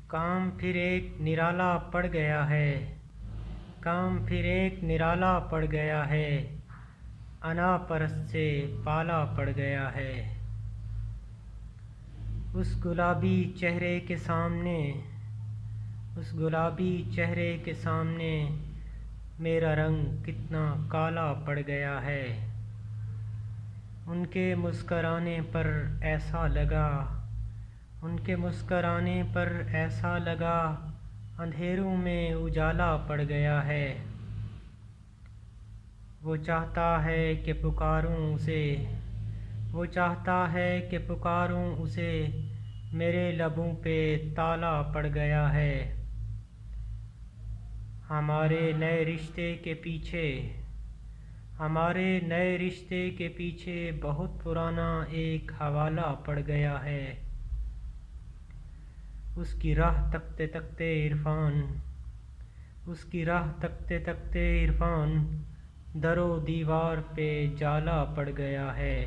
کام پھر ایک نرالا پڑ گیا ہے، کام پھر ایک نرالا پڑ گیا ہے، انا پرست سے پالا پڑ گیا ہے۔ اس گلابی چہرے کے سامنے، اس گلابی چہرے کے سامنے میرا رنگ کتنا کالا پڑ گیا ہے۔ ان کے مسکرانے پر ایسا لگا، ان کے مسکرانے پر ایسا لگا اندھیروں میں اجالا پڑ گیا ہے۔ وہ چاہتا ہے کہ پکاروں اسے، وہ چاہتا ہے کہ پکاروں اسے، میرے لبوں پہ تالا پڑ گیا ہے۔ ہمارے نئے رشتے کے پیچھے، ہمارے نئے رشتے کے پیچھے بہت پرانا ایک حوالہ پڑ گیا ہے۔ اس کی راہ تکتے تکتے عرفان، اس کی راہ تکتے تکتے عرفان در و دیوار پہ جالا پڑ گیا ہے۔